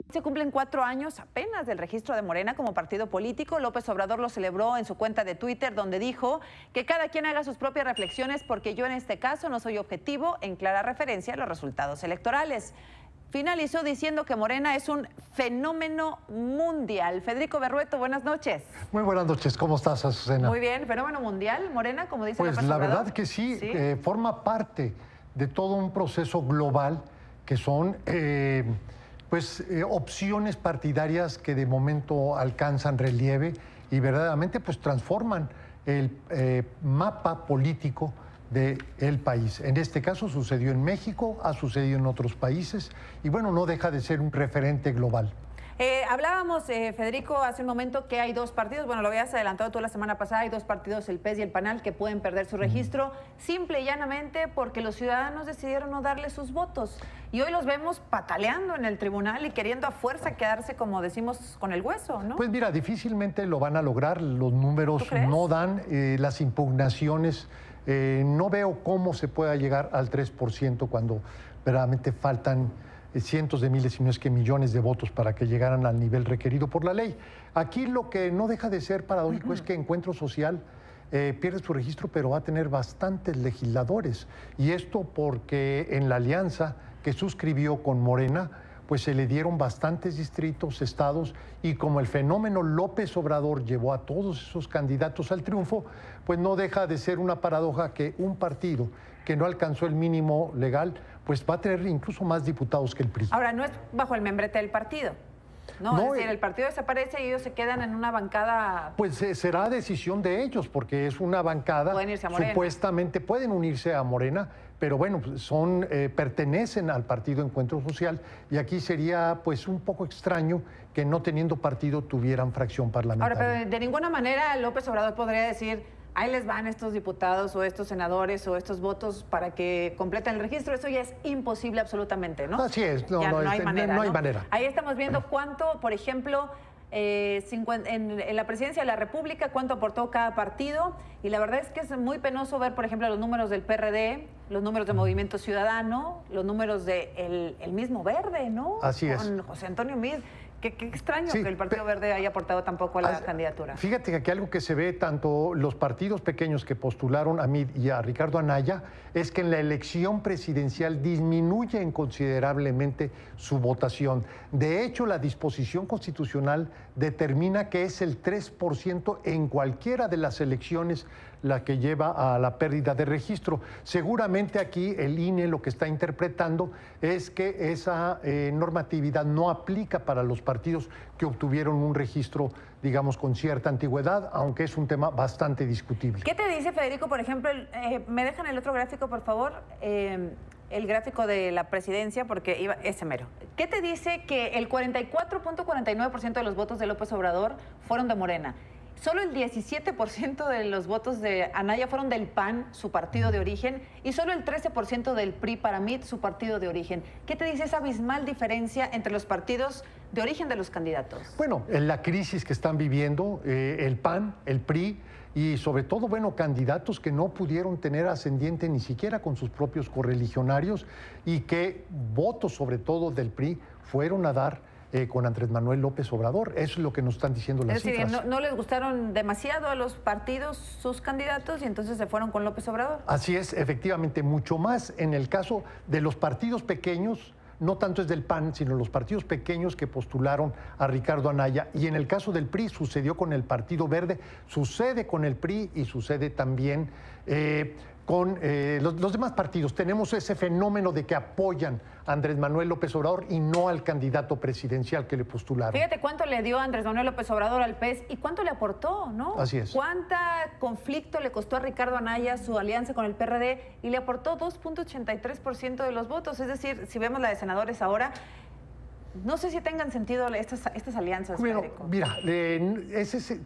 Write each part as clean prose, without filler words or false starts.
Se cumplen 4 años apenas del registro de Morena como partido político. López Obrador lo celebró en su cuenta de Twitter, donde dijo que cada quien haga sus propias reflexiones porque yo en este caso no soy objetivo, en clara referencia a los resultados electorales. Finalizó diciendo que Morena es un fenómeno mundial. Federico Berrueto, buenas noches. Muy buenas noches, ¿cómo estás, Azucena? Muy bien, fenómeno mundial, Morena, como dice Pues López la Obrador. verdad que sí, forma parte de todo un proceso global que son opciones partidarias que de momento alcanzan relieve y verdaderamente pues transforman el mapa político del país. En este caso sucedió en México, ha sucedido en otros países y bueno, no deja de ser un referente global. Hablábamos, Federico, hace un momento que hay 2 partidos, bueno, lo habías adelantado tú la semana pasada, hay 2 partidos, el PES y el PANAL, que pueden perder su registro, simple y llanamente porque los ciudadanos decidieron no darle sus votos. Y hoy los vemos pataleando en el tribunal y queriendo a fuerza quedarse, como decimos, con el hueso, ¿no? Pues mira, difícilmente lo van a lograr, los números no dan, las impugnaciones, no veo cómo se pueda llegar al 3% cuando verdaderamente faltan cientos de miles, si no es que millones de votos para que llegaran al nivel requerido por la ley. Aquí lo que no deja de ser paradójico es que Encuentro Social pierde su registro, pero va a tener bastantes legisladores. Y esto porque en la alianza que suscribió con Morena, pues se le dieron bastantes distritos, estados, y como el fenómeno López Obrador llevó a todos esos candidatos al triunfo, pues no deja de ser una paradoja que un partido que no alcanzó el mínimo legal, pues va a tener incluso más diputados que el PRI. Ahora, no es bajo el membrete del partido. No, es decir, el partido desaparece y ellos se quedan en una bancada. Pues será decisión de ellos, porque es una bancada. Pueden irse a Morena. Supuestamente pueden unirse a Morena, pero bueno, pertenecen al partido Encuentro Social y aquí sería pues un poco extraño que no teniendo partido tuvieran fracción parlamentaria. Ahora, pero de ninguna manera López Obrador podría decir, ahí les van estos diputados o estos senadores o estos votos para que completen el registro. Eso ya es imposible absolutamente, ¿no? Así es, no hay manera. No hay manera. Ahí estamos viendo cuánto, por ejemplo, en la presidencia de la República, cuánto aportó cada partido. Y la verdad es que es muy penoso ver, por ejemplo, los números del PRD, los números de Movimiento Ciudadano, los números del mismo Verde, ¿no? Así es. Con José Antonio Meade. Qué extraño que el Partido Verde haya aportado tampoco a la candidatura. Fíjate que aquí algo que se ve tanto los partidos pequeños que postularon a Meade y a Ricardo Anaya es que en la elección presidencial disminuyen considerablemente su votación. De hecho, la disposición constitucional determina que es el 3% en cualquiera de las elecciones la que lleva a la pérdida de registro. Seguramente aquí el INE lo que está interpretando es que esa normatividad no aplica para los partidos que obtuvieron un registro, digamos, con cierta antigüedad, aunque es un tema bastante discutible. ¿Qué te dice, Federico, por ejemplo, me dejan el otro gráfico, por favor? El gráfico de la presidencia, porque iba ese mero. ¿Qué te dice que el 44.49% de los votos de López Obrador fueron de Morena? Solo el 17% de los votos de Anaya fueron del PAN, su partido de origen, y solo el 13% del PRI para Meade, su partido de origen. ¿Qué te dice esa abismal diferencia entre los partidos de origen de los candidatos? Bueno, en la crisis que están viviendo el PAN, el PRI y sobre todo, bueno, candidatos que no pudieron tener ascendiente ni siquiera con sus propios correligionarios y que votos sobre todo del PRI fueron a dar con Andrés Manuel López Obrador. Eso es lo que nos están diciendo las cifras. Es decir, no les gustaron demasiado a los partidos sus candidatos y entonces se fueron con López Obrador. Así es, efectivamente, mucho más en el caso de los partidos pequeños, no tanto es del PAN, sino los partidos pequeños que postularon a Ricardo Anaya. Y en el caso del PRI sucedió con el Partido Verde, sucede con el PRI y sucede también con los demás partidos. Tenemos ese fenómeno de que apoyan a Andrés Manuel López Obrador y no al candidato presidencial que le postularon. Fíjate cuánto le dio Andrés Manuel López Obrador al PES y cuánto le aportó, ¿no? Así es. Cuánta conflicto le costó a Ricardo Anaya su alianza con el PRD y le aportó 2.83% de los votos. Es decir, si vemos la de senadores ahora, no sé si tengan sentido estas alianzas, bueno, Federico. Mira,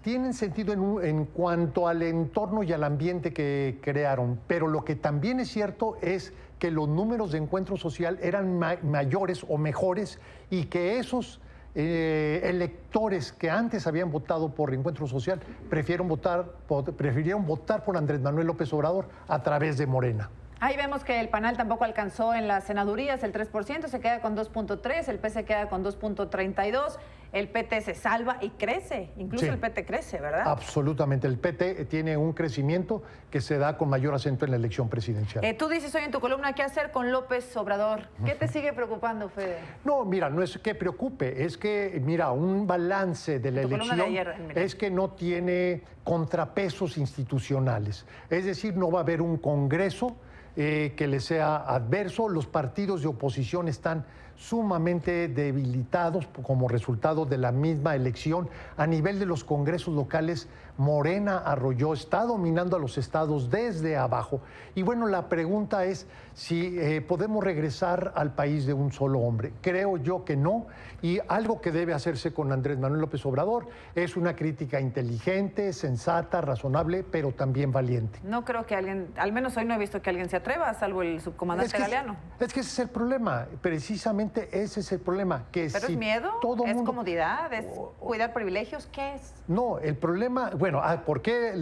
tienen sentido en cuanto al entorno y al ambiente que crearon, pero lo que también es cierto es que los números de Encuentro Social eran mayores o mejores y que esos electores que antes habían votado por Encuentro Social prefirieron votar por Andrés Manuel López Obrador a través de Morena. Ahí vemos que el PANAL tampoco alcanzó en las senadurías el 3%, se queda con 2.3%, el P se queda con 2.32%, el PT se salva y crece, incluso el PT crece, ¿verdad? Absolutamente, el PT tiene un crecimiento que se da con mayor acento en la elección presidencial. Tú dices hoy en tu columna, ¿qué hacer con López Obrador? ¿Qué te sigue preocupando, Fede? No, mira, no es que preocupe, es que, mira, un balance de la elección de ayer, es que no tiene contrapesos institucionales, es decir, no va a haber un Congreso que le sea adverso. Los partidos de oposición están sumamente debilitados como resultado de la misma elección. A nivel de los congresos locales, Morena arrolló, está dominando a los estados desde abajo. Y bueno, la pregunta es si podemos regresar al país de un solo hombre. Creo yo que no. Y algo que debe hacerse con Andrés Manuel López Obrador es una crítica inteligente, sensata, razonable, pero también valiente. No creo que alguien, al menos hoy no he visto que alguien se atreva, salvo el subcomandante Galeano. Es que ese es el problema, precisamente ese es el problema. Que ¿Pero si es miedo? Todo ¿Es mundo... comodidad? ¿Es cuidar privilegios? ¿Qué es? No, el problema, bueno, ¿por qué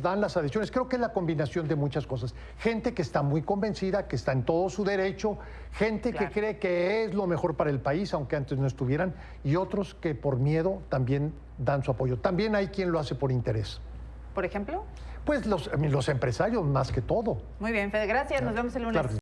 dan las adhesiones? Creo que es la combinación de muchas cosas. Gente que está muy convencida, que está en todo su derecho, gente que cree que es lo mejor para el país, aunque antes no estuvieran, y otros que por miedo también dan su apoyo. También hay quien lo hace por interés. ¿Por ejemplo? Pues los empresarios más que todo. Muy bien, Fede, gracias. Nos vemos el lunes. Claro.